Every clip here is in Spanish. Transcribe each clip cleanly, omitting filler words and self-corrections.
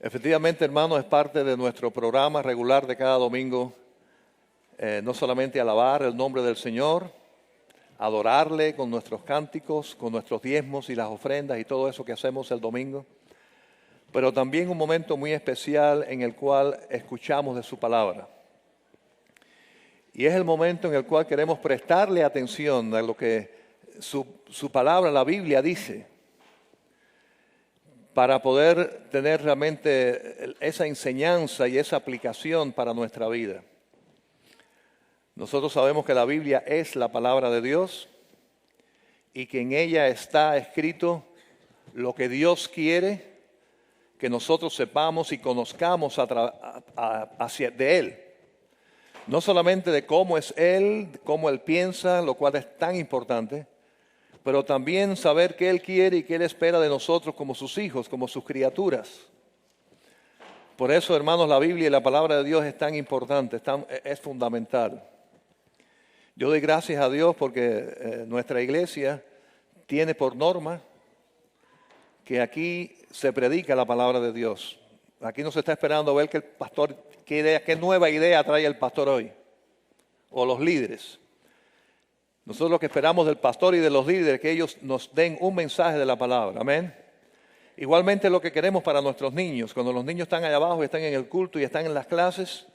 Efectivamente, hermanos, es parte de nuestro programa regular de cada domingo, no solamente alabar el nombre del Señor, adorarle con nuestros cánticos, con nuestros diezmos y las ofrendas y todo eso que hacemos el domingo, pero también un momento muy especial en el cual escuchamos de su palabra. Y es el momento en el cual queremos prestarle atención a lo que su palabra, la Biblia, dice, para poder tener realmente esa enseñanza y esa aplicación para nuestra vida. Nosotros sabemos que la Biblia es la palabra de Dios y que en ella está escrito lo que Dios quiere que nosotros sepamos y conozcamos de Él. No solamente de cómo es Él, cómo Él piensa, lo cual es tan importante, pero también saber qué Él quiere y qué Él espera de nosotros como sus hijos, como sus criaturas. Por eso, hermanos, la Biblia y la palabra de Dios es tan importante, es fundamental. Yo doy gracias a Dios porque nuestra iglesia tiene por norma que aquí se predica la palabra de Dios. Aquí no se está esperando ver que el pastor, qué nueva idea trae el pastor hoy, o los líderes. Nosotros lo que esperamos del pastor y de los líderes es que ellos nos den un mensaje de la palabra. Amén. Igualmente lo que queremos para nuestros niños. Cuando los niños están allá abajo, están en el culto y están en las clases,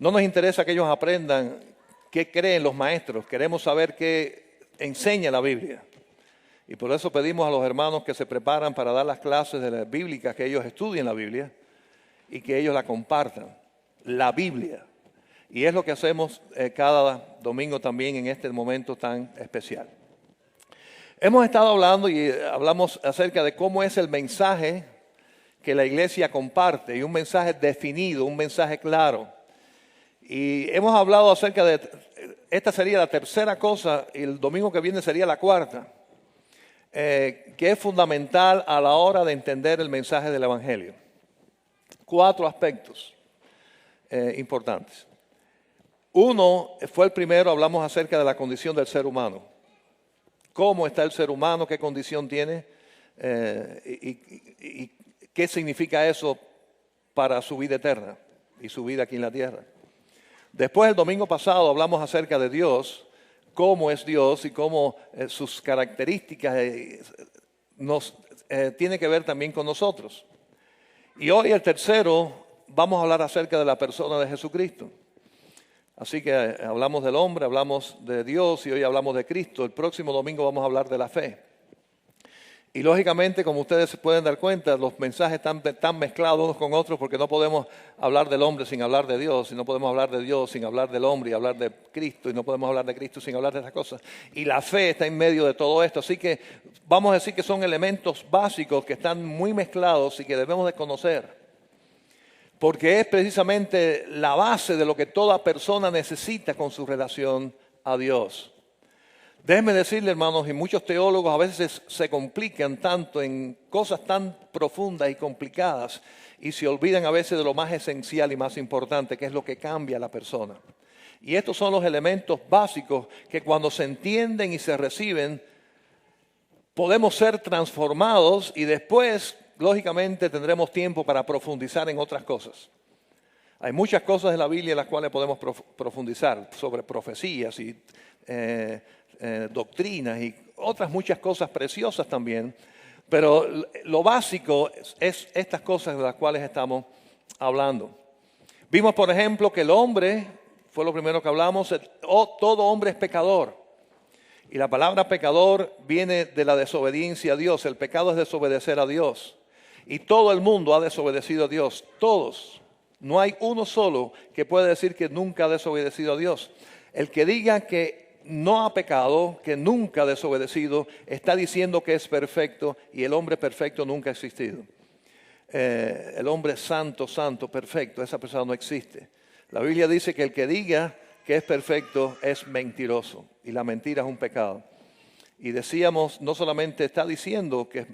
no nos interesa que ellos aprendan qué creen los maestros. Queremos saber qué enseña la Biblia. Y por eso pedimos a los hermanos que se preparan para dar las clases de la bíblicas, que ellos estudien la Biblia y que ellos la compartan. La Biblia. Y es lo que hacemos cada domingo también en este momento tan especial. Hemos estado hablando y hablamos acerca de cómo es el mensaje que la iglesia comparte, y un mensaje definido, un mensaje claro. Y hemos hablado acerca de, esta sería la tercera cosa, y el domingo que viene sería la cuarta, que es fundamental a la hora de entender el mensaje del Evangelio. 4 aspectos importantes. Uno fue el primero, hablamos acerca de la condición del ser humano. ¿Cómo está el ser humano? ¿Qué condición tiene? Y qué significa eso para su vida eterna y su vida aquí en la tierra. Después, el domingo pasado, hablamos acerca de Dios, cómo es Dios y cómo sus características tienen que ver también con nosotros. Y hoy, el tercero, vamos a hablar acerca de la persona de Jesucristo. Así que hablamos del hombre, hablamos de Dios y hoy hablamos de Cristo. El próximo domingo vamos a hablar de la fe. Y lógicamente, como ustedes se pueden dar cuenta, los mensajes están mezclados unos con otros porque no podemos hablar del hombre sin hablar de Dios, y no podemos hablar de Dios sin hablar del hombre y hablar de Cristo, y no podemos hablar de Cristo sin hablar de esas cosas. Y la fe está en medio de todo esto. Así que vamos a decir que son elementos básicos que están muy mezclados y que debemos de conocer. Porque es precisamente la base de lo que toda persona necesita con su relación a Dios. Déjenme decirle, hermanos, y muchos teólogos a veces se complican tanto en cosas tan profundas y complicadas y se olvidan a veces de lo más esencial y más importante, que es lo que cambia a la persona. Y estos son los elementos básicos que cuando se entienden y se reciben, podemos ser transformados y después, lógicamente, tendremos tiempo para profundizar en otras cosas. Hay muchas cosas de la Biblia en las cuales podemos profundizar, sobre profecías y doctrinas y otras muchas cosas preciosas también. Pero lo básico es estas cosas de las cuales estamos hablando. Vimos, por ejemplo, que el hombre, fue lo primero que hablamos, todo hombre es pecador. Y la palabra pecador viene de la desobediencia a Dios. El pecado es desobedecer a Dios. Y todo el mundo ha desobedecido a Dios. Todos. No hay uno solo que pueda decir que nunca ha desobedecido a Dios. El que diga que no ha pecado, que nunca ha desobedecido, está diciendo que es perfecto, y el hombre perfecto nunca ha existido. El hombre santo, perfecto, esa persona no existe. La Biblia dice que el que diga que es perfecto es mentiroso, y la mentira es un pecado. Y decíamos, no solamente está diciendo que es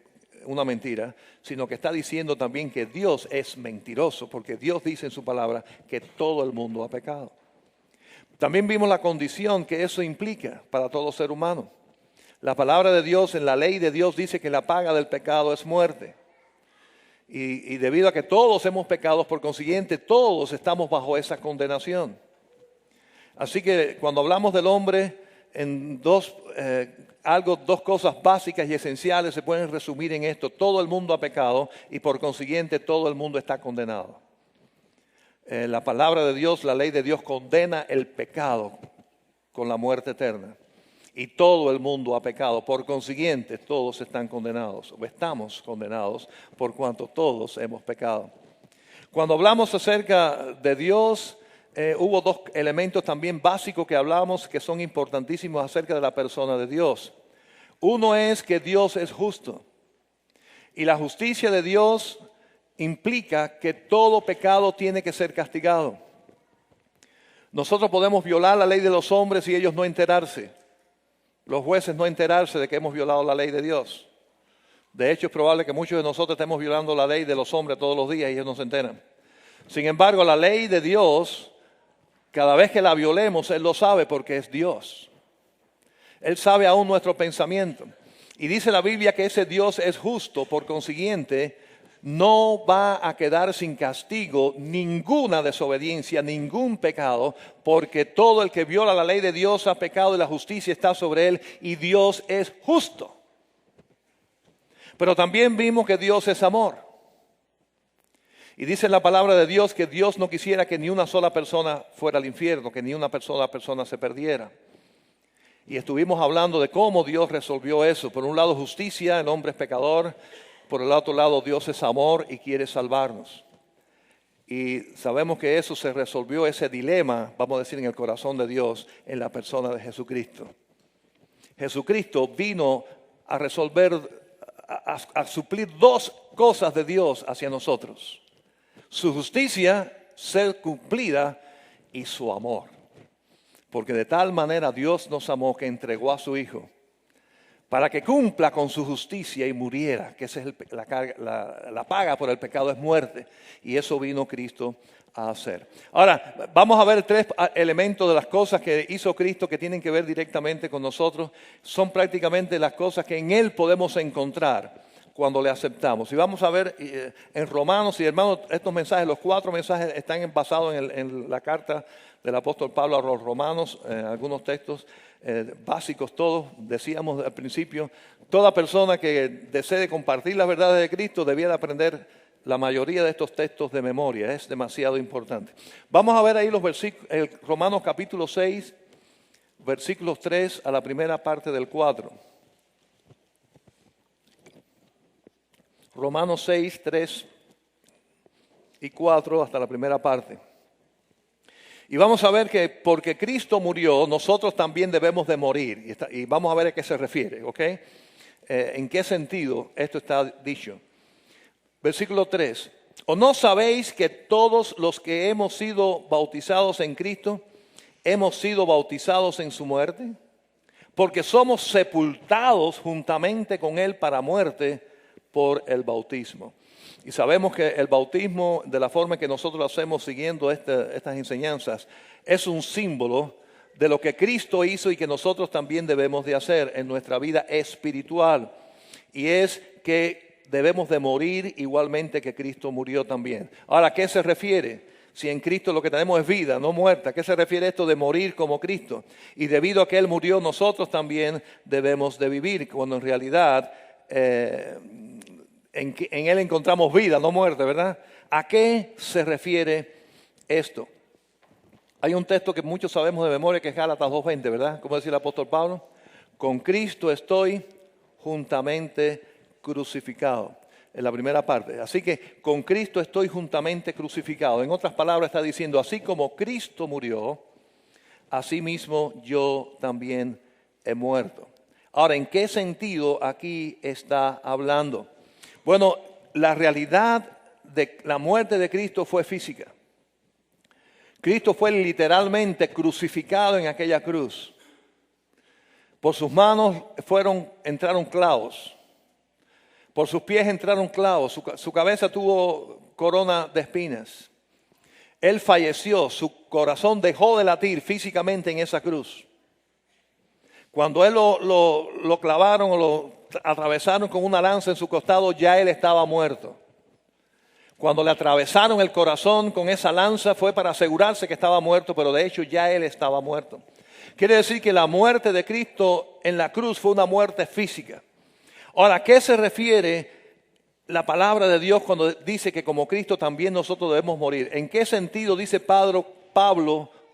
una mentira, sino que está diciendo también que Dios es mentiroso, porque Dios dice en su palabra que todo el mundo ha pecado. También vimos la condición que eso implica para todo ser humano. La palabra de Dios, en la ley de Dios, dice que la paga del pecado es muerte. Y debido a que todos hemos pecado, por consiguiente, todos estamos bajo esa condenación. Así que cuando hablamos del hombre, en dos cosas básicas y esenciales se pueden resumir en esto. Todo el mundo ha pecado y por consiguiente todo el mundo está condenado. La palabra de Dios, la ley de Dios condena el pecado con la muerte eterna. Y todo el mundo ha pecado. Por consiguiente, todos están condenados, o estamos condenados, por cuanto todos hemos pecado. Cuando hablamos acerca de Dios, hubo dos elementos también básicos que hablamos que son importantísimos acerca de la persona de Dios. Uno es que Dios es justo. Y la justicia de Dios implica que todo pecado tiene que ser castigado. Nosotros podemos violar la ley de los hombres y ellos no enterarse. Los jueces no enterarse de que hemos violado la ley de Dios. De hecho, es probable que muchos de nosotros estemos violando la ley de los hombres todos los días y ellos no se enteran. Sin embargo, la ley de Dios, cada vez que la violemos, Él lo sabe porque es Dios. Él sabe aún nuestro pensamiento. Y dice la Biblia que ese Dios es justo, por consiguiente, no va a quedar sin castigo ninguna desobediencia, ningún pecado, porque todo el que viola la ley de Dios ha pecado y la justicia está sobre él y Dios es justo. Pero también vimos que Dios es amor. Y dice la palabra de Dios que Dios no quisiera que ni una sola persona fuera al infierno, que ni una persona se perdiera. Y estuvimos hablando de cómo Dios resolvió eso. Por un lado justicia, el hombre es pecador. Por el otro lado, Dios es amor y quiere salvarnos. Y sabemos que eso se resolvió, ese dilema, vamos a decir, en el corazón de Dios, en la persona de Jesucristo. Jesucristo vino a resolver, a suplir dos cosas de Dios hacia nosotros. Su justicia, ser cumplida, y su amor. Porque de tal manera Dios nos amó que entregó a su Hijo, para que cumpla con su justicia y muriera, que esa es la paga por el pecado es muerte. Y eso vino Cristo a hacer. Ahora, vamos a ver tres elementos de las cosas que hizo Cristo que tienen que ver directamente con nosotros. Son prácticamente las cosas que en Él podemos encontrar cuando le aceptamos. Y vamos a ver en Romanos, y hermanos, estos mensajes, los 4 mensajes están basados en la carta del apóstol Pablo a los romanos, algunos textos básicos todos. Decíamos al principio, toda persona que desee compartir las verdades de Cristo debía de aprender la mayoría de estos textos de memoria. Es demasiado importante. Vamos a ver ahí los versículos, Romanos capítulo 6, versículos 3 a la primera parte del 4. Romanos 6, 3 y 4 hasta la primera parte. Y vamos a ver que porque Cristo murió, nosotros también debemos de morir. Y vamos a ver a qué se refiere, ¿ok? ¿En qué sentido esto está dicho? Versículo 3. ¿O no sabéis que todos los que hemos sido bautizados en Cristo, hemos sido bautizados en su muerte? Porque somos sepultados juntamente con Él para muerte por el bautismo. Y sabemos que el bautismo, de la forma que nosotros lo hacemos siguiendo estas enseñanzas, es un símbolo de lo que Cristo hizo y que nosotros también debemos de hacer en nuestra vida espiritual. Y es que debemos de morir igualmente que Cristo murió también. Ahora, ¿a qué se refiere? Si en Cristo lo que tenemos es vida, no muerte. ¿A qué se refiere esto de morir como Cristo? Y debido a que Él murió, nosotros también debemos de vivir, cuando en realidad en Él encontramos vida, no muerte, ¿verdad? ¿A qué se refiere esto? Hay un texto que muchos sabemos de memoria que es Gálatas 2:20, ¿verdad? Como decía el apóstol Pablo, con Cristo estoy juntamente crucificado. En la primera parte. Así que con Cristo estoy juntamente crucificado. En otras palabras está diciendo, así como Cristo murió, así mismo yo también he muerto. Ahora, ¿en qué sentido aquí está hablando? Bueno, la realidad de la muerte de Cristo fue física. Cristo fue literalmente crucificado en aquella cruz. Por sus manos entraron clavos. Por sus pies entraron clavos. Su cabeza tuvo corona de espinas. Él falleció. Su corazón dejó de latir físicamente en esa cruz. Cuando él lo clavaron o lo atravesaron con una lanza en su costado, ya él estaba muerto. Cuando le atravesaron el corazón con esa lanza fue para asegurarse que estaba muerto, pero de hecho ya él estaba muerto. Quiere decir que la muerte de Cristo en la cruz fue una muerte física. Ahora, ¿a qué se refiere la palabra de Dios cuando dice que como Cristo también nosotros debemos morir? ¿En qué sentido dice Pablo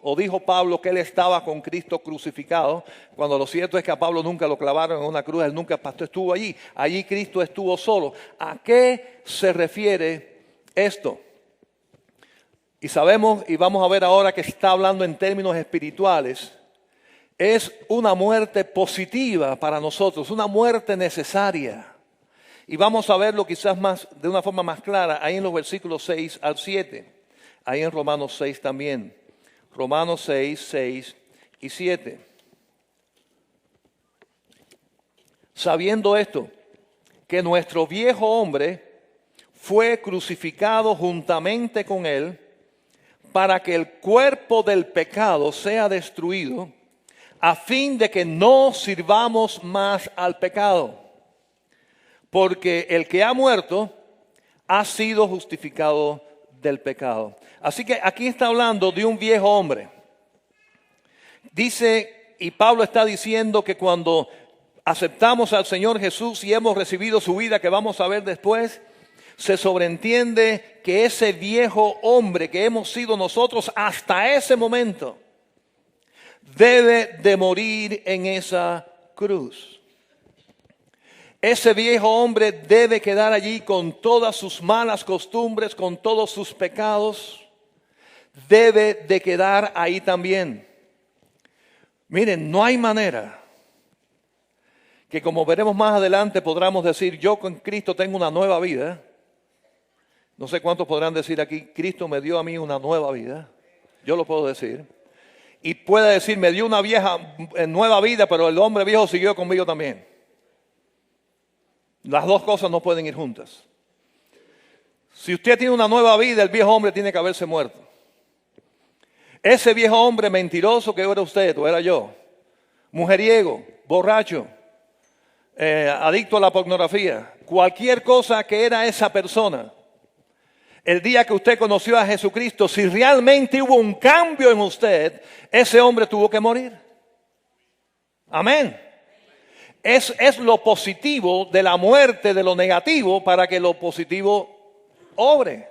o dijo Pablo que él estaba con Cristo crucificado? Cuando lo cierto es que a Pablo nunca lo clavaron en una cruz, él nunca estuvo allí. Allí Cristo estuvo solo. ¿A qué se refiere esto? Y sabemos, y vamos a ver ahora que está hablando en términos espirituales, es una muerte positiva para nosotros, una muerte necesaria. Y vamos a verlo quizás más, de una forma más clara, ahí en los versículos 6 al 7, ahí en Romanos 6 también. Romanos 6, 6 y 7. Sabiendo esto, que nuestro viejo hombre fue crucificado juntamente con él, para que el cuerpo del pecado sea destruido, a fin de que no sirvamos más al pecado. Porque el que ha muerto ha sido justificado del pecado. Así que aquí está hablando de un viejo hombre. Dice, y Pablo está diciendo que cuando aceptamos al Señor Jesús y hemos recibido su vida, que vamos a ver después, se sobreentiende que ese viejo hombre que hemos sido nosotros hasta ese momento debe de morir en esa cruz. Ese viejo hombre debe quedar allí con todas sus malas costumbres, con todos sus pecados. Debe de quedar ahí también. Miren, no hay manera que, como veremos más adelante, podamos decir, yo con Cristo tengo una nueva vida. No sé cuántos podrán decir aquí, Cristo me dio a mí una nueva vida. Yo lo puedo decir. Y puede decir, me dio una nueva vida, pero el hombre viejo siguió conmigo también. Las dos cosas no pueden ir juntas. Si usted tiene una nueva vida, el viejo hombre tiene que haberse muerto. Ese viejo hombre mentiroso que era usted o era yo, mujeriego, borracho, adicto a la pornografía, cualquier cosa que era esa persona, el día que usted conoció a Jesucristo, si realmente hubo un cambio en usted, ese hombre tuvo que morir. Amén. Es lo positivo de la muerte de lo negativo para que lo positivo obre.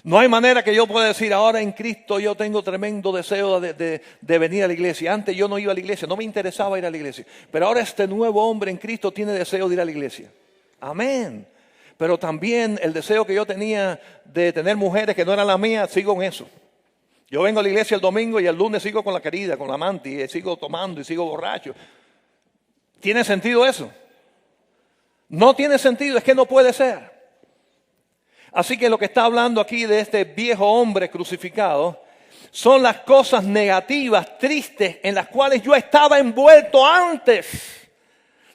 No hay manera que yo pueda decir, ahora en Cristo yo tengo tremendo deseo de venir a la iglesia. Antes yo no iba a la iglesia, no me interesaba ir a la iglesia. Pero ahora este nuevo hombre en Cristo tiene deseo de ir a la iglesia. Amén. Pero también el deseo que yo tenía de tener mujeres que no eran las mías, sigo en eso. Yo vengo a la iglesia el domingo y el lunes sigo con la querida, con la amante, y sigo tomando y sigo borracho. ¿Tiene sentido eso? No tiene sentido, es que no puede ser. Así que lo que está hablando aquí de este viejo hombre crucificado son las cosas negativas, tristes, en las cuales yo estaba envuelto antes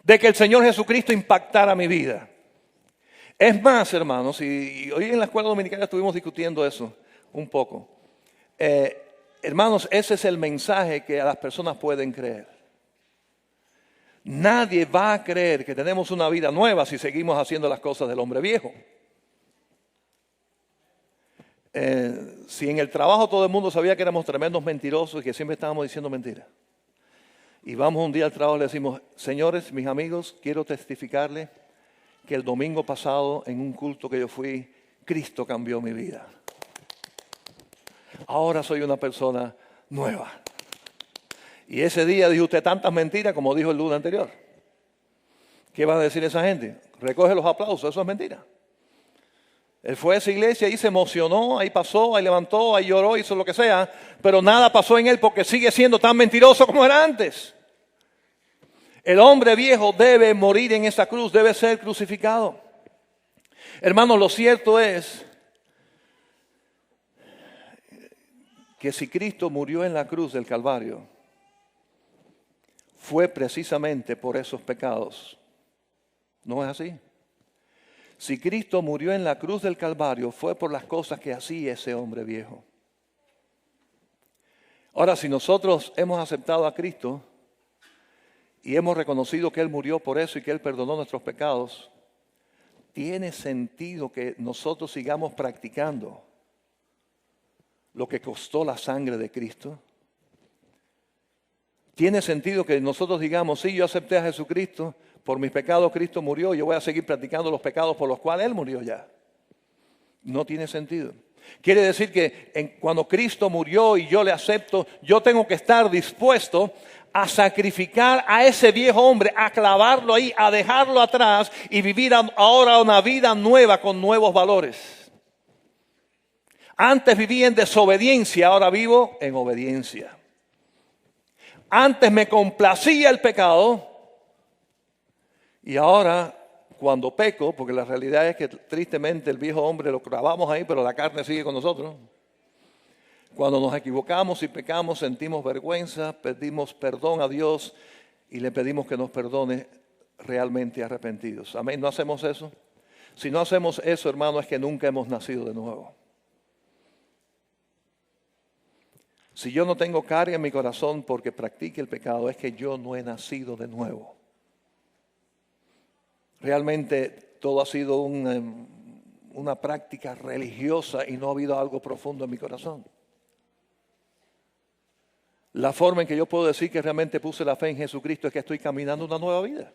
de que el Señor Jesucristo impactara mi vida. Es más, hermanos, y hoy en la escuela dominical estuvimos discutiendo eso un poco. Hermanos, ese es el mensaje que a las personas pueden creer. Nadie va a creer que tenemos una vida nueva si seguimos haciendo las cosas del hombre viejo. Si en el trabajo todo el mundo sabía que éramos tremendos mentirosos y que siempre estábamos diciendo mentiras, y vamos un día al trabajo y le decimos, señores, mis amigos, quiero testificarles que el domingo pasado en un culto que yo fui, Cristo cambió mi vida. Ahora soy una persona nueva. Y ese día dijo usted tantas mentiras como dijo el lunes anterior. ¿Qué va a decir esa gente? Recoge los aplausos, eso es mentira. Él fue a esa iglesia y se emocionó, ahí pasó, ahí levantó, ahí lloró, hizo lo que sea, pero nada pasó en él porque sigue siendo tan mentiroso como era antes. El hombre viejo debe morir en esa cruz, debe ser crucificado. Hermanos, lo cierto es que si Cristo murió en la cruz del Calvario, fue precisamente por esos pecados. ¿No es así? Si Cristo murió en la cruz del Calvario, fue por las cosas que hacía ese hombre viejo. Ahora, si nosotros hemos aceptado a Cristo y hemos reconocido que Él murió por eso y que Él perdonó nuestros pecados, ¿tiene sentido que nosotros sigamos practicando lo que costó la sangre de Cristo? ¿Tiene sentido que nosotros digamos, sí, yo acepté a Jesucristo, por mis pecados Cristo murió, yo voy a seguir practicando los pecados por los cuales Él murió ya? No tiene sentido. Quiere decir que cuando Cristo murió y yo le acepto, yo tengo que estar dispuesto a sacrificar a ese viejo hombre, a clavarlo ahí, a dejarlo atrás y vivir ahora una vida nueva con nuevos valores. Antes vivía en desobediencia, ahora vivo en obediencia. Antes me complacía el pecado y ahora cuando peco, porque la realidad es que tristemente el viejo hombre lo clavamos ahí, pero la carne sigue con nosotros. Cuando nos equivocamos y pecamos, sentimos vergüenza, pedimos perdón a Dios y le pedimos que nos perdone realmente arrepentidos. Amén, ¿no hacemos eso? Si no hacemos eso, hermano, es que nunca hemos nacido de nuevo. Si yo no tengo carga en mi corazón porque practique el pecado, es que yo no he nacido de nuevo. Realmente todo ha sido una práctica religiosa y no ha habido algo profundo en mi corazón. La forma en que yo puedo decir que realmente puse la fe en Jesucristo es que estoy caminando una nueva vida.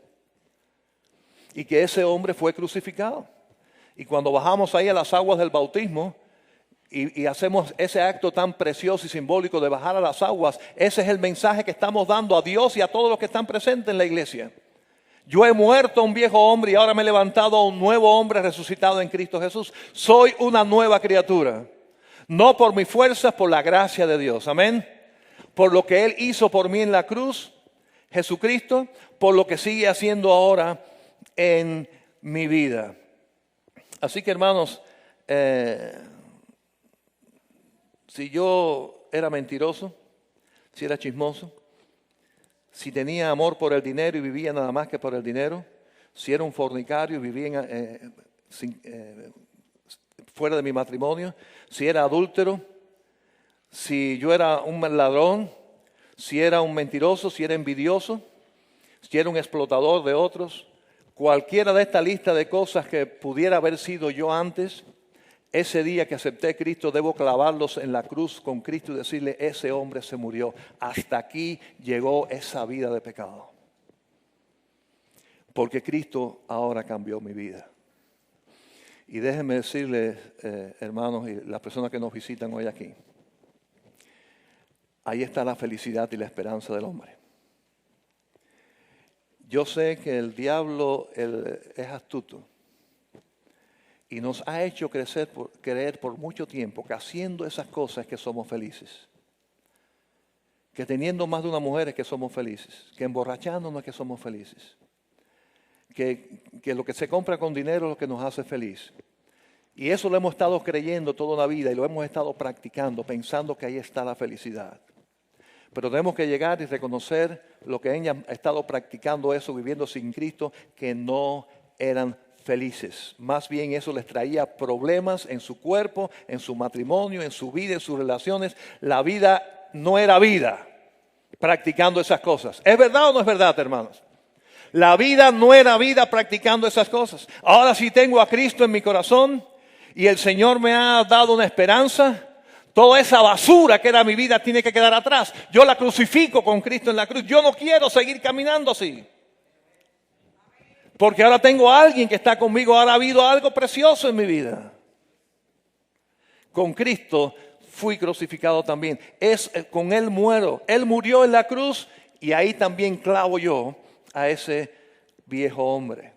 Y que ese hombre fue crucificado. Y cuando bajamos ahí a las aguas del bautismo y hacemos ese acto tan precioso y simbólico de bajar a las aguas, ese es el mensaje que estamos dando a Dios y a todos los que están presentes en la iglesia. Yo he muerto a un viejo hombre y ahora me he levantado a un nuevo hombre resucitado en Cristo Jesús. Soy una nueva criatura. No por mis fuerzas, por la gracia de Dios. Amén. Por lo que Él hizo por mí en la cruz, Jesucristo, por lo que sigue haciendo ahora en mi vida. Así que hermanos, si yo era mentiroso, si era chismoso, si tenía amor por el dinero y vivía nada más que por el dinero, si era un fornicario y vivía fuera de mi matrimonio, si era adúltero, si yo era un ladrón, si era un mentiroso, si era envidioso, si era un explotador de otros, cualquiera de esta lista de cosas que pudiera haber sido yo antes, ese día que acepté a Cristo debo clavarlos en la cruz con Cristo y decirle, ese hombre se murió. Hasta aquí llegó esa vida de pecado. Porque Cristo ahora cambió mi vida. Y déjenme decirles, hermanos y las personas que nos visitan hoy aquí, ahí está la felicidad y la esperanza del hombre. Yo sé que el diablo es astuto. Y nos ha hecho creer por mucho tiempo que haciendo esas cosas es que somos felices. Que teniendo más de una mujer es que somos felices. Que emborrachándonos es que somos felices. Que lo que se compra con dinero es lo que nos hace feliz. Y eso lo hemos estado creyendo toda la vida y lo hemos estado practicando pensando que ahí está la felicidad. Pero tenemos que llegar y reconocer lo que ella ha estado practicando eso, viviendo sin Cristo, que no eran felices. Más bien eso les traía problemas en su cuerpo, en su matrimonio, en su vida, en sus relaciones. La vida no era vida practicando esas cosas. ¿Es verdad o no es verdad, hermanos? La vida no era vida practicando esas cosas. Ahora sí tengo a Cristo en mi corazón y el Señor me ha dado una esperanza. Toda esa basura que era mi vida tiene que quedar atrás. Yo la crucifico con Cristo en la cruz. Yo no quiero seguir caminando así. Porque ahora tengo a alguien que está conmigo. Ahora ha habido algo precioso en mi vida. Con Cristo fui crucificado también. Con Él muero. Él murió en la cruz y ahí también clavo yo a ese viejo hombre.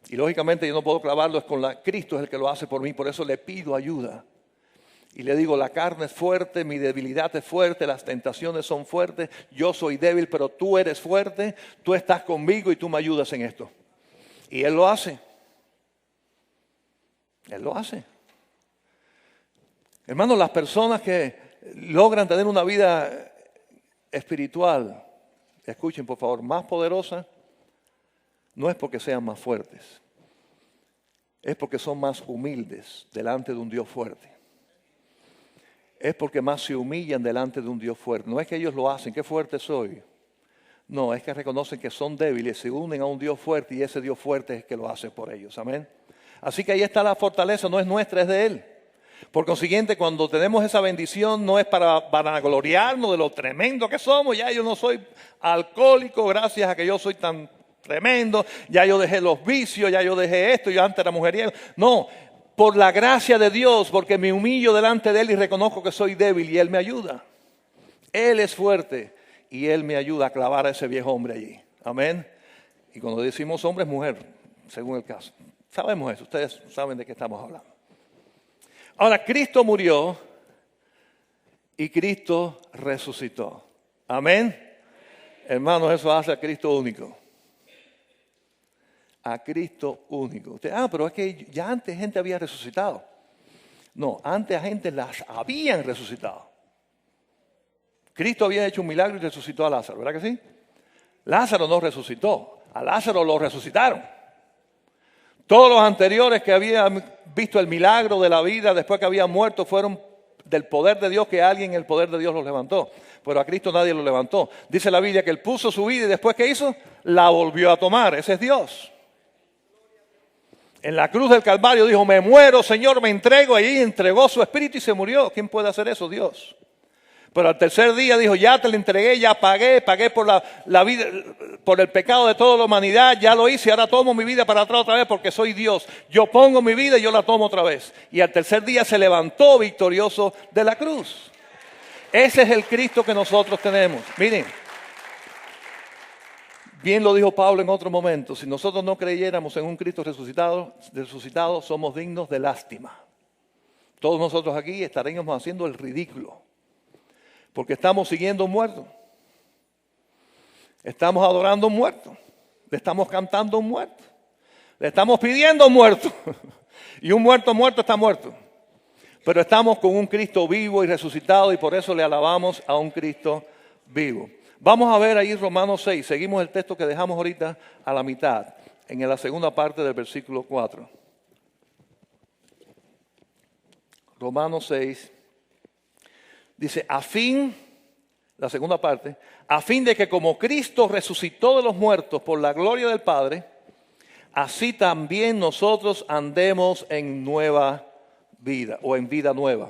Y lógicamente yo no puedo clavarlo, Cristo es el que lo hace por mí. Por eso le pido ayuda. Y le digo, la carne es fuerte, mi debilidad es fuerte, las tentaciones son fuertes. Yo soy débil, pero tú eres fuerte. Tú estás conmigo y tú me ayudas en esto. Y Él lo hace. Él lo hace. Hermanos, las personas que logran tener una vida espiritual, escuchen por favor, más poderosa, no es porque sean más fuertes. Es porque son más humildes delante de un Dios fuerte. Es porque más se humillan delante de un Dios fuerte. No es que ellos lo hacen, qué fuerte soy. No, es que reconocen que son débiles, se unen a un Dios fuerte y ese Dios fuerte es el que lo hace por ellos. Amén. Así que ahí está la fortaleza, no es nuestra, es de Él. Por consiguiente, cuando tenemos esa bendición, no es para gloriarnos de lo tremendo que somos. Ya yo no soy alcohólico gracias a que yo soy tan tremendo. Ya yo dejé los vicios, ya yo dejé esto, yo antes era mujeriego. No, por la gracia de Dios, porque me humillo delante de Él y reconozco que soy débil y Él me ayuda. Él es fuerte y Él me ayuda a clavar a ese viejo hombre allí. Amén. Y cuando decimos hombre es mujer, según el caso. Sabemos eso, ustedes saben de qué estamos hablando. Ahora, Cristo murió y Cristo resucitó. Amén. Hermanos, eso hace a Cristo único. A Cristo único. Usted, pero es que ya antes gente había resucitado. No, antes a gente las habían resucitado. Cristo había hecho un milagro y resucitó a Lázaro, ¿verdad que sí? Lázaro no resucitó, a Lázaro lo resucitaron. Todos los anteriores que habían visto el milagro de la vida después que habían muerto fueron del poder de Dios, que alguien en el poder de Dios los levantó. Pero a Cristo nadie lo levantó. Dice la Biblia que Él puso su vida y después ¿qué hizo? La volvió a tomar. Ese es Dios. En la cruz del Calvario dijo, me muero, Señor, me entrego. Allí entregó su espíritu y se murió. ¿Quién puede hacer eso? Dios. Pero al tercer día dijo, ya te lo entregué, ya pagué por la vida, por el pecado de toda la humanidad, ya lo hice, ahora tomo mi vida para atrás otra vez porque soy Dios. Yo pongo mi vida y yo la tomo otra vez. Y al tercer día se levantó victorioso de la cruz. Ese es el Cristo que nosotros tenemos. Miren, bien lo dijo Pablo en otro momento, si nosotros no creyéramos en un Cristo resucitado, somos dignos de lástima. Todos nosotros aquí estaríamos haciendo el ridículo. Porque estamos siguiendo a un muerto. Estamos adorando a un muerto. Le estamos cantando a un muerto. Le estamos pidiendo a un muerto. Y un muerto está muerto. Pero estamos con un Cristo vivo y resucitado y por eso le alabamos a un Cristo vivo. Vamos a ver ahí Romanos 6. Seguimos el texto que dejamos ahorita a la mitad, en la segunda parte del versículo 4. Romanos 6. Dice, la segunda parte, a fin de que como Cristo resucitó de los muertos por la gloria del Padre, así también nosotros andemos en nueva vida o en vida nueva.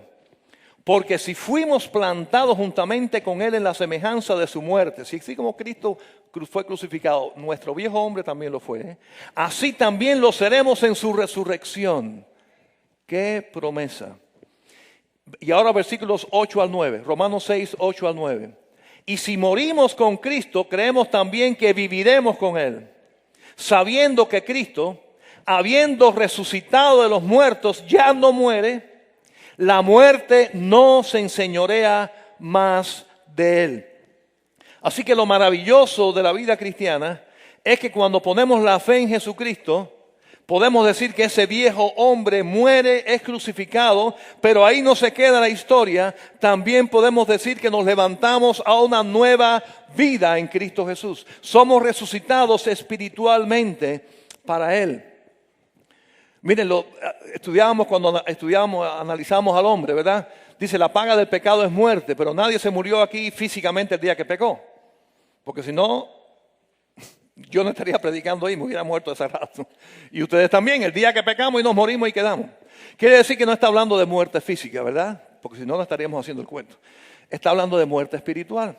Porque si fuimos plantados juntamente con Él en la semejanza de su muerte, si así como Cristo fue crucificado, nuestro viejo hombre también lo fue, así también lo seremos en su resurrección. ¡Qué promesa! Y ahora versículos 8 al 9, Romanos 6, 8 al 9. Y si morimos con Cristo, creemos también que viviremos con Él, sabiendo que Cristo, habiendo resucitado de los muertos, ya no muere, la muerte no se enseñorea más de Él. Así que lo maravilloso de la vida cristiana es que cuando ponemos la fe en Jesucristo, podemos decir que ese viejo hombre muere, es crucificado, pero ahí no se queda la historia. También podemos decir que nos levantamos a una nueva vida en Cristo Jesús. Somos resucitados espiritualmente para Él. Miren, cuando analizamos al hombre, ¿verdad? Dice, la paga del pecado es muerte, pero nadie se murió aquí físicamente el día que pecó. Porque si no, yo no estaría predicando ahí, me hubiera muerto hace rato. Y ustedes también, el día que pecamos y nos morimos y quedamos. Quiere decir que no está hablando de muerte física, ¿verdad? Porque si no, no estaríamos haciendo el cuento. Está hablando de muerte espiritual.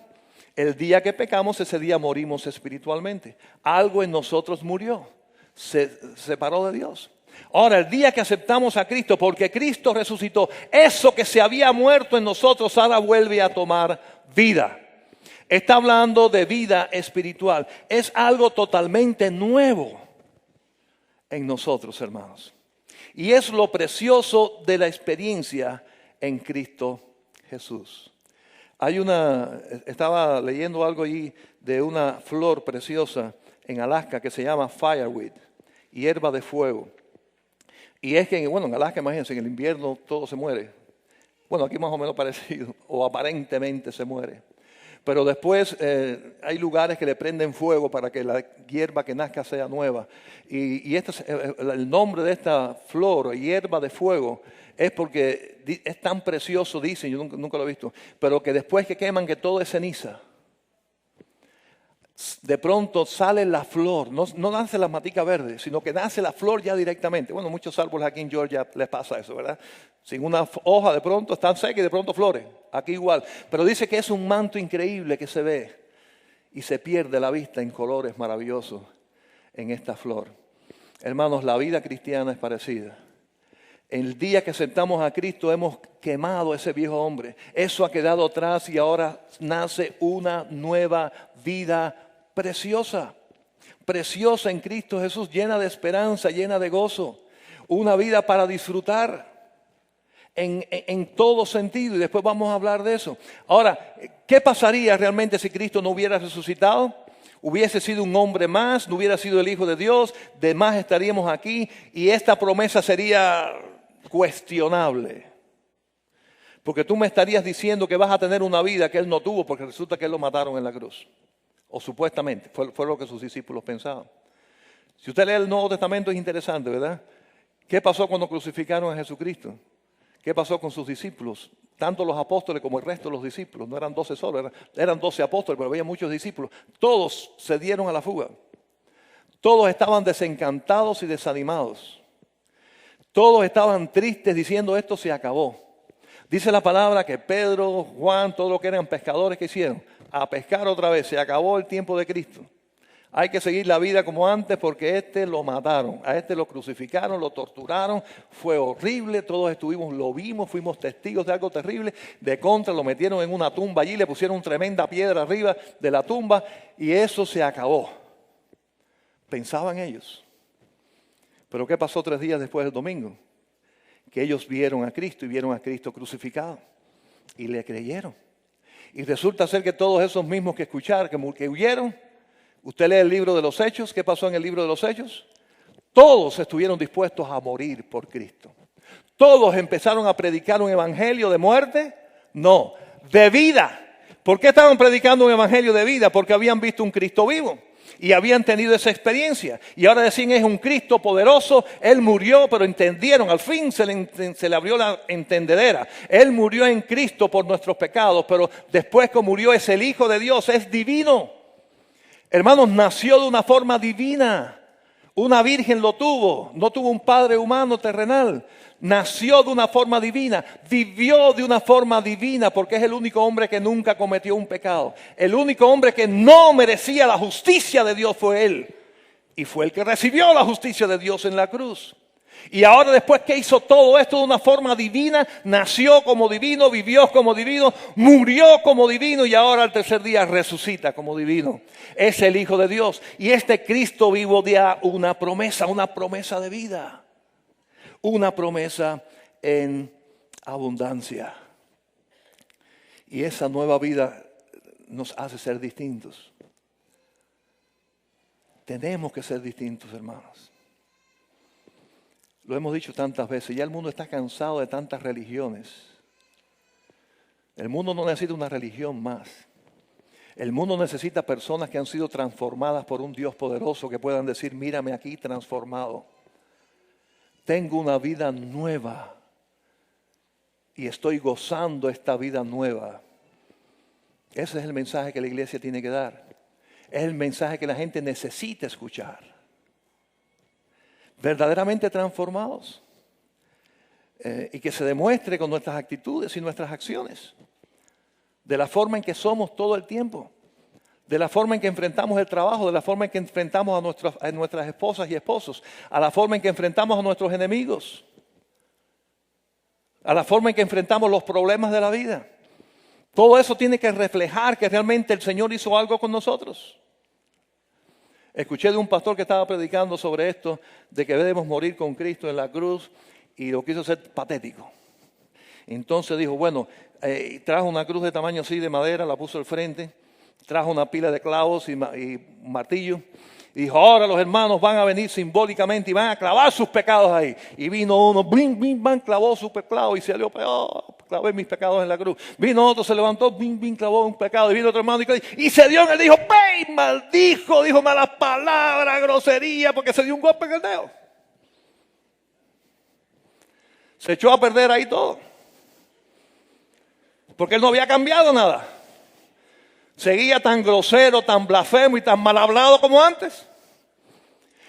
El día que pecamos, ese día morimos espiritualmente. Algo en nosotros murió, se separó de Dios. Ahora, el día que aceptamos a Cristo, porque Cristo resucitó, eso que se había muerto en nosotros ahora vuelve a tomar vida. Está hablando de vida espiritual. Es algo totalmente nuevo en nosotros, hermanos. Y es lo precioso de la experiencia en Cristo Jesús. Estaba leyendo algo allí de una flor preciosa en Alaska que se llama fireweed, hierba de fuego. Y es que, en Alaska, imagínense, en el invierno todo se muere. Bueno, aquí más o menos parecido, o aparentemente se muere. Pero después hay lugares que le prenden fuego para que la hierba que nazca sea nueva. Y el nombre de esta flor, hierba de fuego, es porque es tan precioso, dicen, yo nunca lo he visto, pero que después que queman que todo es ceniza. de pronto sale la flor, no nace la matica verde, sino que nace la flor ya directamente. Bueno, muchos árboles aquí en Georgia les pasa eso, ¿verdad? Sin una hoja de pronto están secas y de pronto floren. Aquí igual. Pero dice que es un manto increíble que se ve y se pierde la vista en colores maravillosos en esta flor. Hermanos, la vida cristiana es parecida. El día que aceptamos a Cristo hemos quemado ese viejo hombre. Eso ha quedado atrás y ahora nace una nueva vida preciosa. Preciosa en Cristo Jesús, llena de esperanza, llena de gozo. Una vida para disfrutar en todo sentido. Y después vamos a hablar de eso. Ahora, ¿qué pasaría realmente si Cristo no hubiera resucitado? Hubiese sido un hombre más, no hubiera sido el Hijo de Dios, de más estaríamos aquí y esta promesa sería cuestionable. Porque tú me estarías diciendo que vas a tener una vida que Él no tuvo porque resulta que Él lo mataron en la cruz. O supuestamente, fue lo que sus discípulos pensaban. Si usted lee el Nuevo Testamento es interesante, ¿verdad? ¿Qué pasó cuando crucificaron a Jesucristo? ¿Qué pasó con sus discípulos? Tanto los apóstoles como el resto de los discípulos. No eran 12 solo, eran 12 apóstoles, pero había muchos discípulos. Todos se dieron a la fuga. Todos estaban desencantados y desanimados. Todos estaban tristes diciendo esto se acabó. Dice la palabra que Pedro, Juan, todos los que eran pescadores, ¿qué hicieron? A pescar otra vez. Se acabó el tiempo de Cristo. Hay que seguir la vida como antes porque lo mataron, a lo crucificaron, lo torturaron, fue horrible, todos lo vimos, fuimos testigos de algo terrible, de contra lo metieron en una tumba allí, le pusieron tremenda piedra arriba de la tumba y eso se acabó. Pensaban ellos. Pero ¿qué pasó 3 días después del domingo? Que ellos vieron a Cristo y vieron a Cristo crucificado y le creyeron. Y resulta ser que todos esos mismos que escucharon, que huyeron, usted lee el libro de los Hechos, ¿qué pasó en el libro de los Hechos? Todos estuvieron dispuestos a morir por Cristo. Todos empezaron a predicar un evangelio de muerte, no, de vida. ¿Por qué estaban predicando un evangelio de vida? Porque habían visto un Cristo vivo y habían tenido esa experiencia. Y ahora decían, es un Cristo poderoso, Él murió, pero entendieron, al fin se le abrió la entendedera. Él murió en Cristo por nuestros pecados, pero después que murió es el Hijo de Dios, es divino. Hermanos, nació de una forma divina. Una virgen lo tuvo, no tuvo un padre humano terrenal. Nació de una forma divina, vivió de una forma divina porque es el único hombre que nunca cometió un pecado. El único hombre que no merecía la justicia de Dios fue Él. Y fue el que recibió la justicia de Dios en la cruz. Y ahora después que hizo todo esto de una forma divina, nació como divino, vivió como divino, murió como divino y ahora al tercer día resucita como divino. Es el Hijo de Dios. Y este Cristo vivo da una promesa de vida. Una promesa en abundancia. Y esa nueva vida nos hace ser distintos. Tenemos que ser distintos, hermanos. Lo hemos dicho tantas veces, ya el mundo está cansado de tantas religiones. El mundo no necesita una religión más. El mundo necesita personas que han sido transformadas por un Dios poderoso que puedan decir, mírame aquí transformado. Tengo una vida nueva y estoy gozando esta vida nueva. Ese es el mensaje que la iglesia tiene que dar. Es el mensaje que la gente necesita escuchar. Verdaderamente transformados y que se demuestre con nuestras actitudes y nuestras acciones, de la forma en que somos todo el tiempo, de la forma en que enfrentamos el trabajo, de la forma en que enfrentamos a nuestras esposas y esposos, a la forma en que enfrentamos a nuestros enemigos, a la forma en que enfrentamos los problemas de la vida. Todo eso tiene que reflejar que realmente el Señor hizo algo con nosotros. Escuché de un pastor que estaba predicando sobre esto, de que debemos morir con Cristo en la cruz, y lo quiso hacer patético. Entonces dijo, bueno, trajo una cruz de tamaño así de madera, la puso al frente, trajo una pila de clavos y un martillo, y dijo, ahora los hermanos van a venir simbólicamente y van a clavar sus pecados ahí. Y vino uno, bim, bim, bam, clavó su pecado y salió, clavé mis pecados en la cruz. Vino otro, se levantó, bim, bim, clavó un pecado. Y vino otro hermano y se dio en él, dijo, ¡pey! Maldijo, dijo malas palabras, grosería, porque se dio un golpe en el dedo. Se echó a perder ahí todo. Porque él no había cambiado nada. Seguía tan grosero, tan blasfemo y tan mal hablado como antes.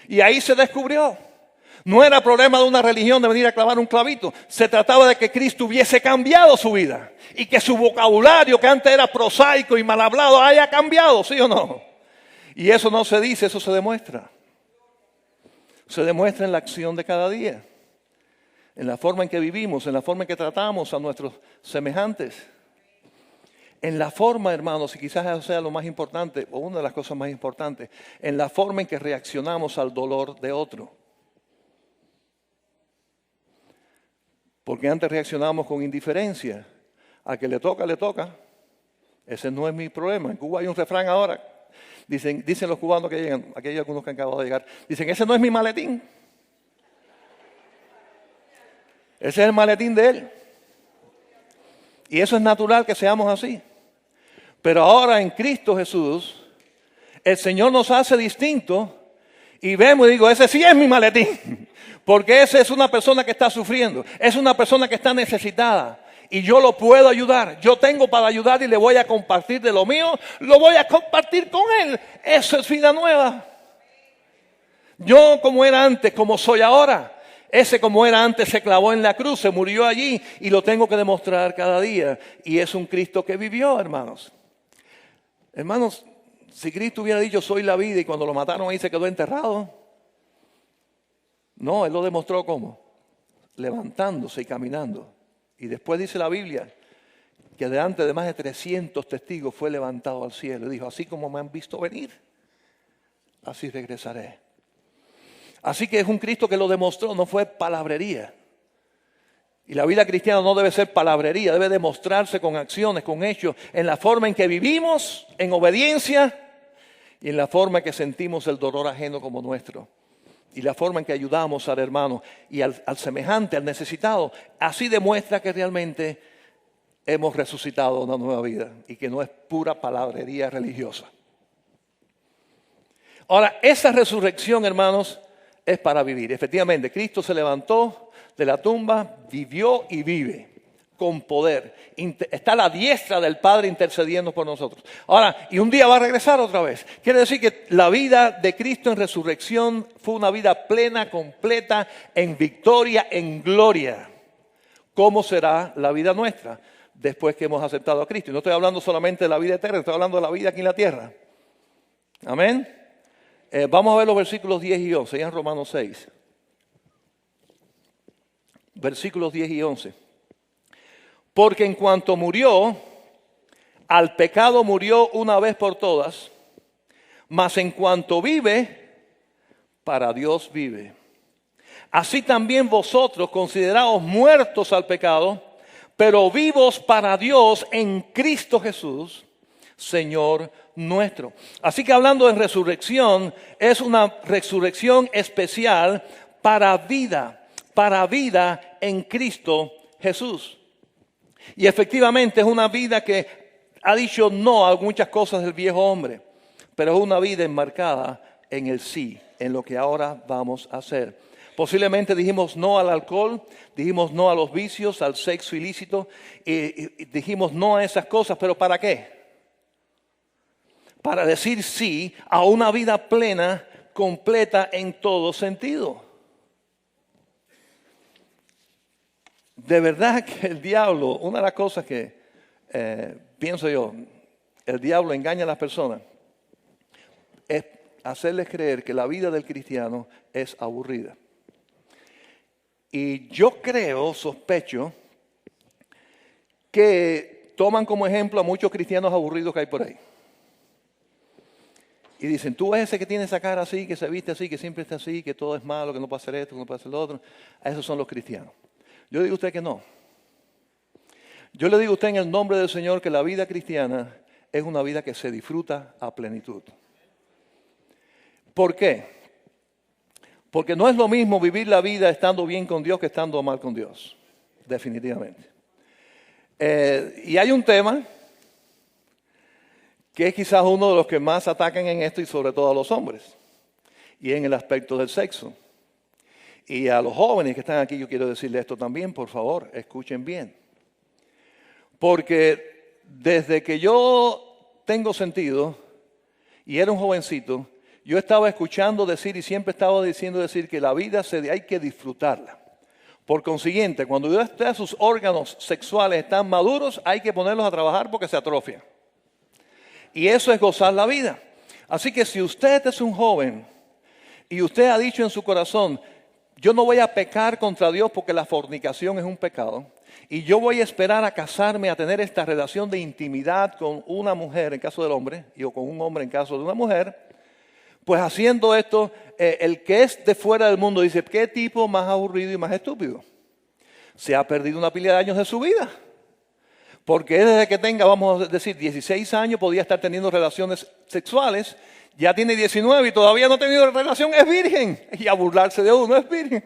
Y ahí se descubrió. No era problema de una religión de venir a clavar un clavito. Se trataba de que Cristo hubiese cambiado su vida. Y que su vocabulario, que antes era prosaico y mal hablado, haya cambiado, ¿sí o no? Y eso no se dice, eso se demuestra. Se demuestra en la acción de cada día. En la forma en que vivimos, en la forma en que tratamos a nuestros semejantes. En la forma, hermanos, y quizás eso sea lo más importante, o una de las cosas más importantes, en la forma en que reaccionamos al dolor de otro. Porque antes reaccionamos con indiferencia. A que le toca, le toca. Ese no es mi problema. En Cuba hay un refrán ahora. Dicen los cubanos que llegan, aquí hay algunos que han acabado de llegar, dicen, ese no es mi maletín. Ese es el maletín de él. Y eso es natural que seamos así. Pero ahora en Cristo Jesús, el Señor nos hace distintos y vemos y digo, ese sí es mi maletín. Porque esa es una persona que está sufriendo, es una persona que está necesitada. Y yo lo puedo ayudar, yo tengo para ayudar y le voy a compartir de lo mío, lo voy a compartir con él. Eso es vida nueva. Yo como era antes, como soy ahora. Ese como era antes se clavó en la cruz, se murió allí y lo tengo que demostrar cada día. Y es un Cristo que vivió, hermanos. Hermanos, si Cristo hubiera dicho soy la vida y cuando lo mataron ahí se quedó enterrado. No, Él lo demostró ¿cómo? Levantándose y caminando. Y después dice la Biblia que delante de más de 300 testigos fue levantado al cielo. Y dijo, así como me han visto venir, así regresaré. Así que es un Cristo que lo demostró, no fue palabrería. Y la vida cristiana no debe ser palabrería, debe demostrarse con acciones, con hechos, en la forma en que vivimos, en obediencia, y en la forma en que sentimos el dolor ajeno como nuestro. Y la forma en que ayudamos al hermano y al semejante, al necesitado. Así demuestra que realmente hemos resucitado una nueva vida y que no es pura palabrería religiosa. Ahora, esa resurrección, hermanos, es para vivir. Efectivamente, Cristo se levantó de la tumba, vivió y vive con poder. Está a la diestra del Padre intercediendo por nosotros. Ahora, y un día va a regresar otra vez. Quiere decir que la vida de Cristo en resurrección fue una vida plena, completa, en victoria, en gloria. ¿Cómo será la vida nuestra después que hemos aceptado a Cristo? Y no estoy hablando solamente de la vida eterna, estoy hablando de la vida aquí en la tierra. Amén. Vamos a ver los versículos 10 y 11, ya en Romanos 6. Versículos 10 y 11. Porque en cuanto murió, al pecado murió una vez por todas, mas en cuanto vive, para Dios vive. Así también vosotros consideraos muertos al pecado, pero vivos para Dios en Cristo Jesús, Señor nuestro. Así que hablando de resurrección, es una resurrección especial para vida en Cristo Jesús. Y efectivamente es una vida que ha dicho no a muchas cosas del viejo hombre, pero es una vida enmarcada en el sí, en lo que ahora vamos a hacer. Posiblemente dijimos no al alcohol, dijimos no a los vicios, al sexo ilícito, y dijimos no a esas cosas, pero ¿para qué? Para decir sí a una vida plena, completa en todo sentido. De verdad que el diablo, una de las cosas que pienso yo, el diablo engaña a las personas, es hacerles creer que la vida del cristiano es aburrida. Y yo sospecho, que toman como ejemplo a muchos cristianos aburridos que hay por ahí. Y dicen, tú ves ese que tiene esa cara así, que se viste así, que siempre está así, que todo es malo, que no puede hacer esto, que no puede hacer lo otro. A esos son los cristianos. Yo le digo a usted que no. Yo le digo a usted en el nombre del Señor que la vida cristiana es una vida que se disfruta a plenitud. ¿Por qué? Porque no es lo mismo vivir la vida estando bien con Dios que estando mal con Dios. Definitivamente. Y hay un tema que es quizás uno de los que más atacan en esto y sobre todo a los hombres. Y en el aspecto del sexo. Y a los jóvenes que están aquí yo quiero decirles esto también, por favor, escuchen bien. Porque desde que yo tengo sentido y era un jovencito, yo estaba escuchando decir y siempre estaba diciendo que la vida hay que disfrutarla. Por consiguiente, cuando sus órganos sexuales están maduros, hay que ponerlos a trabajar porque se atrofian. Y eso es gozar la vida. Así que si usted es un joven y usted ha dicho en su corazón, yo no voy a pecar contra Dios porque la fornicación es un pecado, y yo voy a esperar a casarme, a tener esta relación de intimidad con una mujer en caso del hombre, o con un hombre en caso de una mujer, pues haciendo esto, el que es de fuera del mundo dice, ¿qué tipo más aburrido y más estúpido? Se ha perdido una pila de años de su vida. Porque desde que tenga, vamos a decir, 16 años, podía estar teniendo relaciones sexuales. Ya tiene 19 y todavía no ha tenido relación, es virgen. Y a burlarse de uno, es virgen.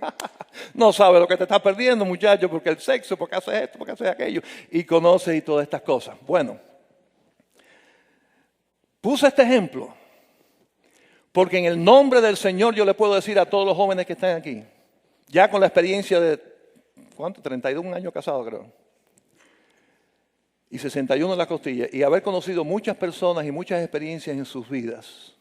No sabe lo que te está perdiendo, muchacho, porque el sexo, porque hace esto, porque hace aquello. Y conoce y todas estas cosas. Bueno, puse este ejemplo. Porque en el nombre del Señor yo le puedo decir a todos los jóvenes que están aquí, ya con la experiencia de, ¿cuánto? 31 años casado creo. Y 61 en la costilla. Y haber conocido muchas personas y muchas experiencias en sus vidas.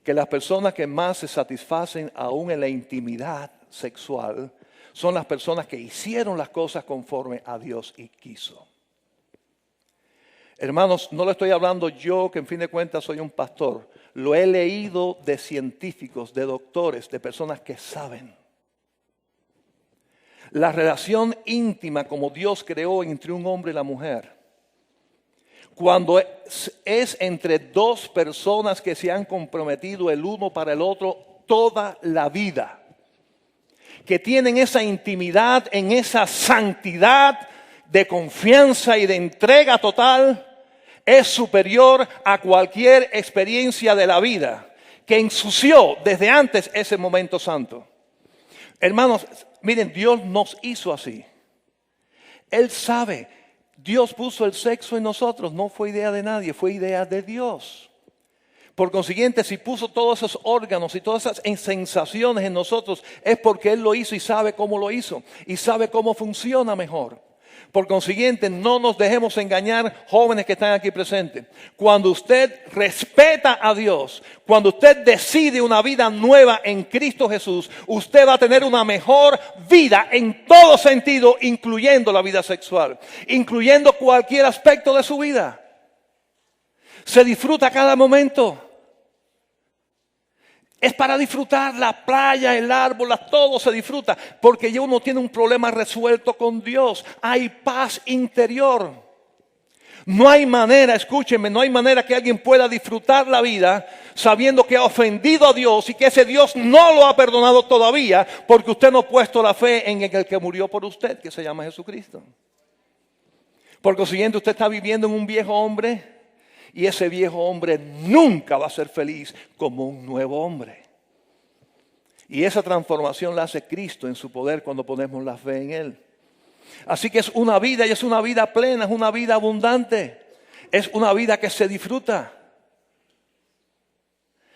Que las personas que más se satisfacen aún en la intimidad sexual son las personas que hicieron las cosas conforme a Dios y quiso. Hermanos, no le estoy hablando yo, que en fin de cuentas soy un pastor. Lo he leído de científicos, de doctores, de personas que saben. La relación íntima como Dios creó entre un hombre y la mujer, cuando es entre dos personas que se han comprometido el uno para el otro toda la vida, que tienen esa intimidad, en esa santidad de confianza y de entrega total, es superior a cualquier experiencia de la vida que ensució desde antes ese momento santo. Hermanos, miren, Dios nos hizo así. Él sabe, Dios puso el sexo en nosotros, no fue idea de nadie, fue idea de Dios. Por consiguiente, si puso todos esos órganos y todas esas sensaciones en nosotros, es porque Él lo hizo y sabe cómo lo hizo y sabe cómo funciona mejor. Por consiguiente, no nos dejemos engañar, jóvenes que están aquí presentes. Cuando usted respeta a Dios, cuando usted decide una vida nueva en Cristo Jesús, usted va a tener una mejor vida en todo sentido, incluyendo la vida sexual, incluyendo cualquier aspecto de su vida. Se disfruta cada momento. Es para disfrutar la playa, el árbol, todo se disfruta. Porque ya uno tiene un problema resuelto con Dios. Hay paz interior. No hay manera, escúchenme, no hay manera que alguien pueda disfrutar la vida sabiendo que ha ofendido a Dios y que ese Dios no lo ha perdonado todavía porque usted no ha puesto la fe en el que murió por usted, que se llama Jesucristo. Por consiguiente, usted está viviendo en un viejo hombre. Y ese viejo hombre nunca va a ser feliz como un nuevo hombre. Y esa transformación la hace Cristo en su poder cuando ponemos la fe en Él. Así que es una vida y es una vida plena, es una vida abundante. Es una vida que se disfruta.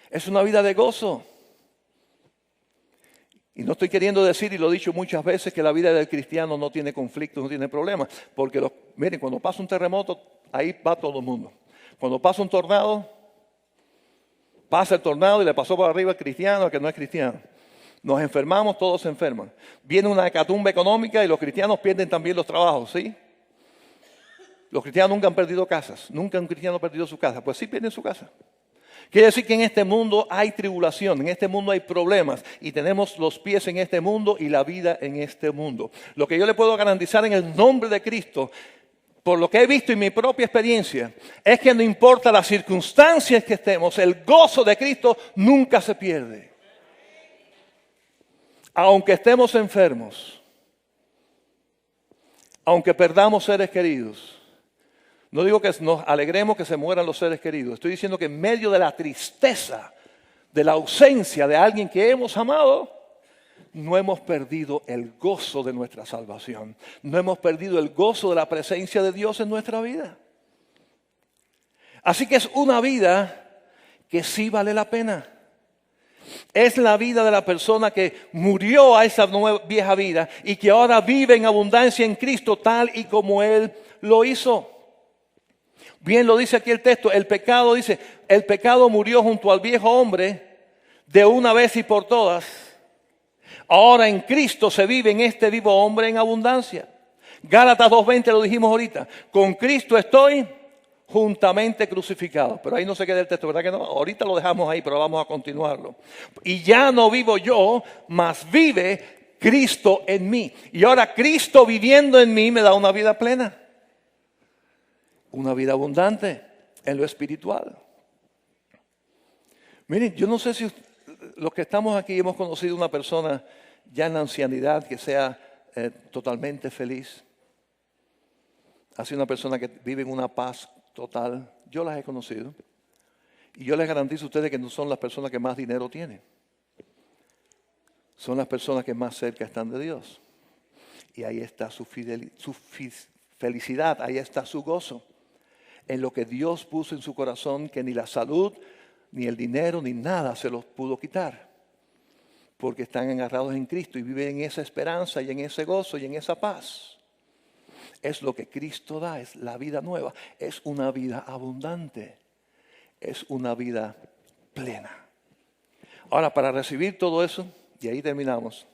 Es una vida de gozo. Y no estoy queriendo decir, y lo he dicho muchas veces, que la vida del cristiano no tiene conflictos, no tiene problemas. Porque miren, cuando pasa un terremoto, ahí va todo el mundo. Cuando pasa un tornado, pasa el tornado y le pasó por arriba al cristiano, al que no es cristiano. Nos enfermamos, todos se enferman. Viene una hecatombe económica y los cristianos pierden también los trabajos, ¿sí? Los cristianos nunca han perdido casas, nunca un cristiano ha perdido su casa, pues sí pierden su casa. Quiere decir que en este mundo hay tribulación, en este mundo hay problemas y tenemos los pies en este mundo y la vida en este mundo. Lo que yo le puedo garantizar en el nombre de Cristo, por lo que he visto en mi propia experiencia, es que no importa las circunstancias que estemos, el gozo de Cristo nunca se pierde. Aunque estemos enfermos, aunque perdamos seres queridos, no digo que nos alegremos que se mueran los seres queridos, estoy diciendo que en medio de la tristeza, de la ausencia de alguien que hemos amado, no hemos perdido el gozo de nuestra salvación. No hemos perdido el gozo de la presencia de Dios en nuestra vida. Así que es una vida que sí vale la pena. Es la vida de la persona que murió a esa vieja vida y que ahora vive en abundancia en Cristo tal y como Él lo hizo. Bien lo dice aquí el texto, el pecado dice, el pecado murió junto al viejo hombre de una vez y por todas. Ahora en Cristo se vive en este vivo hombre en abundancia. Gálatas 2:20 lo dijimos ahorita. Con Cristo estoy juntamente crucificado. Pero ahí no se queda el texto, ¿verdad que no? Ahorita lo dejamos ahí, pero vamos a continuarlo. Y ya no vivo yo, mas vive Cristo en mí. Y ahora Cristo viviendo en mí me da una vida plena. Una vida abundante en lo espiritual. Miren, yo no sé si los que estamos aquí hemos conocido una persona ya en la ancianidad que sea totalmente feliz. Ha sido una persona que vive en una paz total. Yo las he conocido. Y yo les garantizo a ustedes que no son las personas que más dinero tienen. Son las personas que más cerca están de Dios. Y ahí está su felicidad, ahí está su gozo. En lo que Dios puso en su corazón, que ni la salud, ni el dinero, ni nada se los pudo quitar. Porque están agarrados en Cristo y viven en esa esperanza y en ese gozo y en esa paz. Es lo que Cristo da, es la vida nueva. Es una vida abundante. Es una vida plena. Ahora, para recibir todo eso, y ahí terminamos,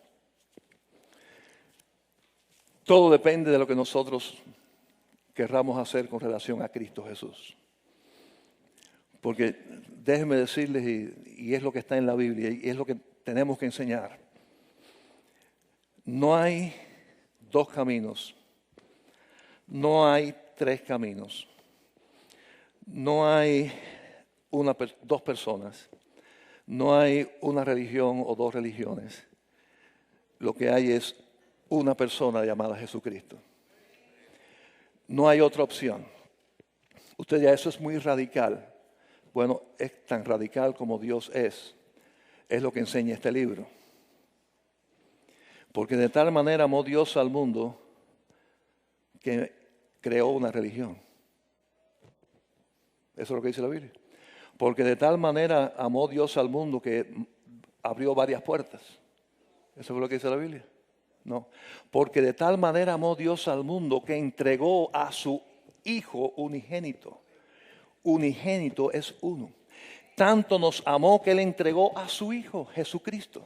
todo depende de lo que nosotros querramos hacer con relación a Cristo Jesús. Porque déjenme decirles, y es lo que está en la Biblia, y es lo que tenemos que enseñar. No hay dos caminos. No hay tres caminos. No hay dos personas. No hay una religión o dos religiones. Lo que hay es una persona llamada Jesucristo. No hay otra opción. Usted ya, eso es muy radical. Bueno, es tan radical como Dios es. Es lo que enseña este libro. Porque de tal manera amó Dios al mundo que creó una religión. Eso es lo que dice la Biblia. Porque de tal manera amó Dios al mundo que abrió varias puertas. ¿Eso es lo que dice la Biblia? No. Porque de tal manera amó Dios al mundo que entregó a su Hijo unigénito. Unigénito es uno. Tanto nos amó que Él entregó a su Hijo, Jesucristo.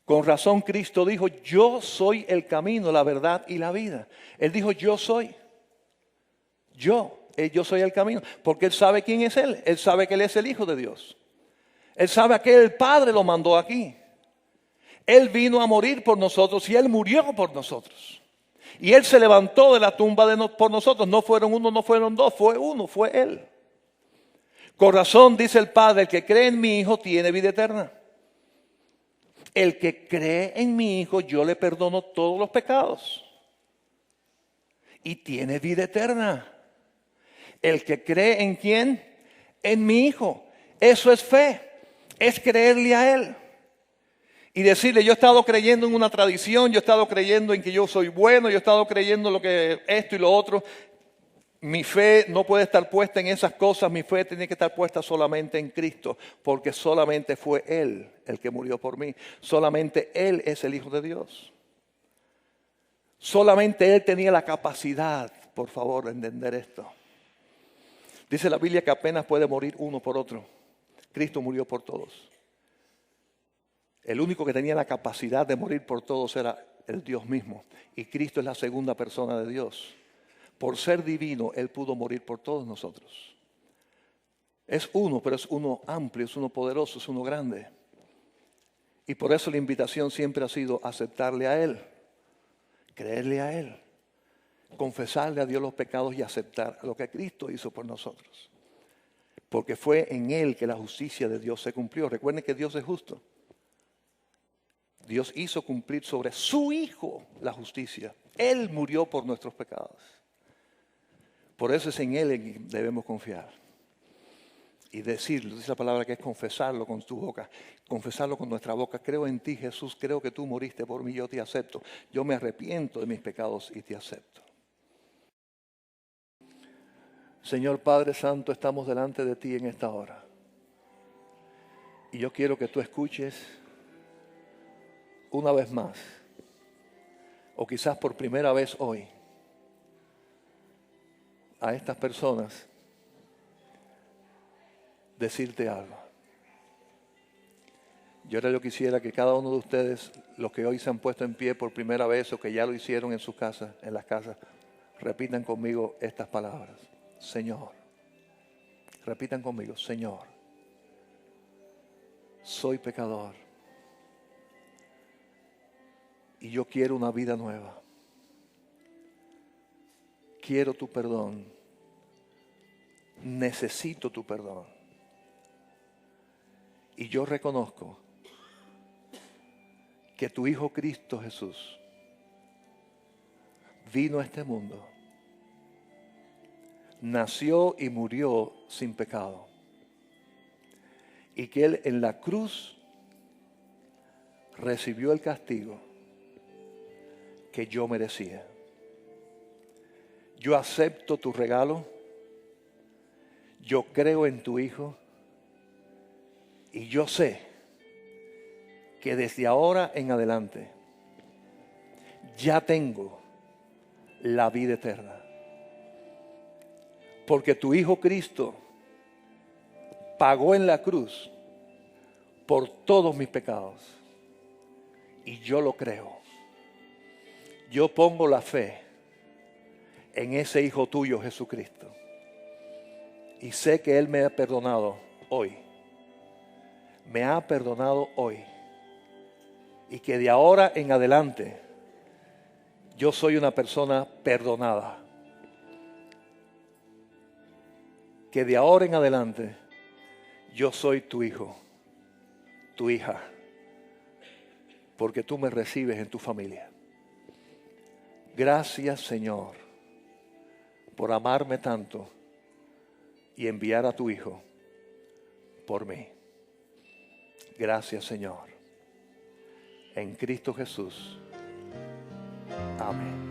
Con razón Cristo dijo, yo soy el camino, la verdad y la vida. Él dijo, yo soy. Yo soy el camino. Porque Él sabe quién es Él. Él sabe que Él es el Hijo de Dios. Él sabe que el Padre lo mandó aquí. Él vino a morir por nosotros y Él murió por nosotros. Y Él se levantó de la tumba por nosotros. No fueron uno, no fueron dos, fue uno, fue Él. Con razón dice el Padre, el que cree en mi Hijo tiene vida eterna. El que cree en mi Hijo, yo le perdono todos los pecados. Y tiene vida eterna. El que cree en quién, en mi Hijo. Eso es fe, es creerle a Él. Y decirle, yo he estado creyendo en una tradición, yo he estado creyendo en que yo soy bueno, yo he estado creyendo en lo que esto y lo otro. Mi fe no puede estar puesta en esas cosas, mi fe tiene que estar puesta solamente en Cristo, porque solamente fue Él el que murió por mí. Solamente Él es el Hijo de Dios. Solamente Él tenía la capacidad, por favor, de entender esto. Dice la Biblia que apenas puede morir uno por otro. Cristo murió por todos. El único que tenía la capacidad de morir por todos era el Dios mismo. Y Cristo es la segunda persona de Dios. Por ser divino, Él pudo morir por todos nosotros. Es uno, pero es uno amplio, es uno poderoso, es uno grande. Y por eso la invitación siempre ha sido aceptarle a Él, creerle a Él, confesarle a Dios los pecados y aceptar lo que Cristo hizo por nosotros. Porque fue en Él que la justicia de Dios se cumplió. Recuerden que Dios es justo. Dios hizo cumplir sobre su Hijo la justicia. Él murió por nuestros pecados. Por eso es en Él en que debemos confiar. Y decirlo, dice la palabra que es confesarlo con tu boca. Confesarlo con nuestra boca. Creo en ti, Jesús, creo que tú moriste por mí, yo te acepto. Yo me arrepiento de mis pecados y te acepto. Señor Padre Santo, estamos delante de ti en esta hora. Y yo quiero que tú escuches una vez más, o quizás por primera vez hoy, a estas personas decirte algo. Yo quisiera que cada uno de ustedes, los que hoy se han puesto en pie por primera vez o que ya lo hicieron en sus casas, en las casas, repitan conmigo estas palabras. Señor, repitan conmigo, Señor, soy pecador y yo quiero una vida nueva. Quiero tu perdón. Necesito tu perdón. Y yo reconozco que tu Hijo Cristo Jesús vino a este mundo, nació y murió sin pecado, y que Él en la cruz recibió el castigo que yo merecía. Yo acepto tu regalo, yo creo en tu Hijo, y yo sé que desde ahora en adelante ya tengo la vida eterna. Porque tu Hijo Cristo pagó en la cruz por todos mis pecados. Y yo lo creo. Yo pongo la fe en ese Hijo tuyo, Jesucristo. Y sé que Él me ha perdonado hoy. Me ha perdonado hoy. Y que de ahora en adelante yo soy una persona perdonada. Que de ahora en adelante yo soy tu hijo, tu hija, porque tú me recibes en tu familia. Gracias, Señor, por amarme tanto y enviar a tu Hijo por mí. Gracias, Señor. En Cristo Jesús. Amén.